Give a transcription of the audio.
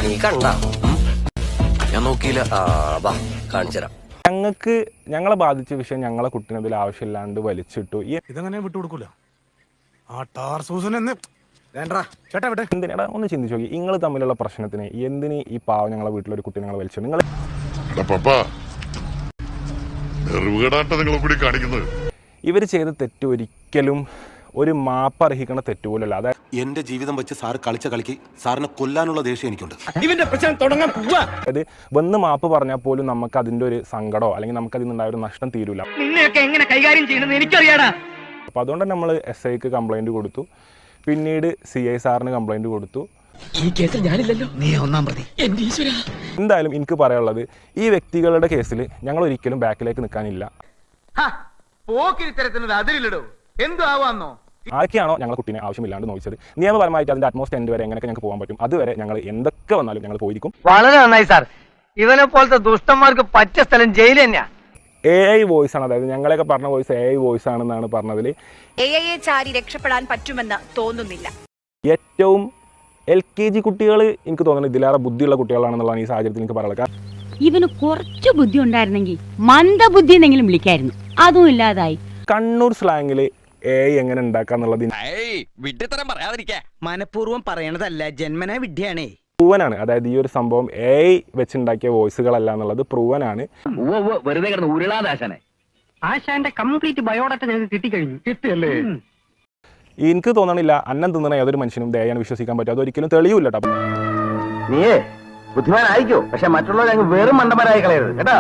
നീ കണ്ട ഞാൻ നോക്കിയില്ല. വാ കാണിച്ചുതരാം. ഞങ്ങളെ ബാധിച്ച വിഷയം ഞങ്ങളെ കുട്ടീനെ ഇതിൽ ആവശ്യമില്ലാണ്ട് വലിച്ചിട്ടു. ഇതങ്ങനെ വിട്ടുകൊടുക്കൂല. ആ ടാർസൂസിനെന്ന് എന്തിനാ ഒന്ന് ചിന്തിച്ചു നോക്കി, നിങ്ങൾ തമ്മിലുള്ള പ്രശ്നത്തിന് എന്തിന് ഈ പാവം ഞങ്ങളെ വീട്ടിലൊരു കുട്ടി നിങ്ങൾ വലിച്ചു? നിങ്ങൾ ഇവർ ചെയ്ത തെറ്റ് ഒരിക്കലും ഒരു മാപ്പ് അർഹിക്കണ തെറ്റുപോലല്ല. അതായത് എന്റെ ജീവിതം വെച്ച് സാർ കളിച്ച കളിക്ക് സാറിനെ കൊല്ലാനുള്ള ദേഷ്യം എനിക്കുണ്ട്. അതായത് വന്ന് മാപ്പ് പറഞ്ഞാൽ പോലും നമുക്ക് അതിന്റെ ഒരു സങ്കടമോ അല്ലെങ്കിൽ നമുക്ക് അതിൽ നിന്നുണ്ടായ ഒരു നഷ്ടം തീരൂല. നിന്നെയൊക്കെ എങ്ങനെ കൈകാര്യം ചെയ്യണമെന്ന് എനിക്കറിയാടാ. അപ്പോൾ അതുകൊണ്ട് നമ്മൾ SIക്ക് കംപ്ലൈൻറ്റ് കൊടുത്തു. പിന്നീട് CI സാറിന് കംപ്ലൈൻറ്റ് കൊടുത്തു. ഈ കേസിൽ ഞാനില്ലല്ലോ, നീ ഒന്നാം പ്രതി. എന്തായാലും എനിക്ക് പറയാനുള്ളത്, ഈ വ്യക്തികളുടെ കേസിൽ ഞങ്ങൾ ഒരിക്കലും ബാക്കിലേക്ക് നിൽക്കാനില്ല. ആർക്കാണോ ഞങ്ങളെ കുട്ടീനെ ആവശ്യമില്ലാണ്ട് നോക്കിച്ചത് നിയമപരമായിട്ട് അതിന്റെ അറ്റ്മോസ്റ്റ് എൻഡ് വരെ എങ്ങനെയൊക്കെ ഞങ്ങൾക്ക് പോകാൻ പറ്റും അതുവരെ ഞങ്ങൾ എന്തൊക്കെ വന്നാലും ഞങ്ങൾ പോയിരിക്കും. വളരെ നന്നായി സാർ. ഇവനെ പോലത്തെ ദുഷ്ടന്മാർക്ക് പറ്റിയ സ്ഥലം ജയിൽ തന്നെയാ. AI വോയിസ് ആണ്, അതായത് ഞങ്ങളെയൊക്കെ പറഞ്ഞ വോയിസ് AI വോയിസ് ആണെന്നാണ് പറഞ്ഞതിൽ. AIയെ ചാരി രക്ഷപ്പെടാൻ പറ്റുമെന്ന് തോന്നുന്നില്ല. ഏറ്റവും LKG കുട്ടികൾ എനിക്ക് തോന്നുന്നത് ഇതിലേറെ ബുദ്ധിയുള്ള കുട്ടികളാണെന്നുള്ളതാണ് ഈ സാഹചര്യത്തിൽ എനിക്ക് പറയാനുള്ളത്. ഇവന് കുറച്ച് ബുദ്ധി ഉണ്ടായിരുന്നെങ്കിൽ മന്ദബുദ്ധി എന്നെങ്കിലും വിളിക്കായിരുന്നു, അതും ഇല്ലാതായി. കണ്ണൂർ സ്ലാങ്ങിൽ AI എങ്ങനെ ഉണ്ടാക്കാന്നുള്ളത് മനഃപൂർവ്വം പറയണതല്ല, ജന്മനാ വിദ്യയാണേ. പ്രൂവനാണ്. അതായത് ഈ ഒരു സംഭവം AI വെച്ചുണ്ടാക്കിയ വോയിസുകളല്ല എന്നുള്ളത് പ്രൂവനാണ്. വെറുതെ കിടന്ന് ഉരുളാദാശനെ. ആശാന്റെ കംപ്ലീറ്റ് ബയോഡാറ്റ ഞങ്ങൾക്ക് കിട്ടിക്കഴിഞ്ഞു. കിട്ടിയല്ലേ? എനിക്ക് തോന്നണില്ല അന്നം തിന്നണ ഏതൊരു മനുഷ്യനും ദയാണ് വിശ്വസിക്കാൻ പറ്റും. അതൊരിക്കലും തെളിയില്ല കേട്ടോ. നീ ബുദ്ധിമാനായിക്കോ, പക്ഷെ മറ്റുള്ളവരെ വെറും മണ്ടന്മാരായി കളയരുത് കേട്ടാ.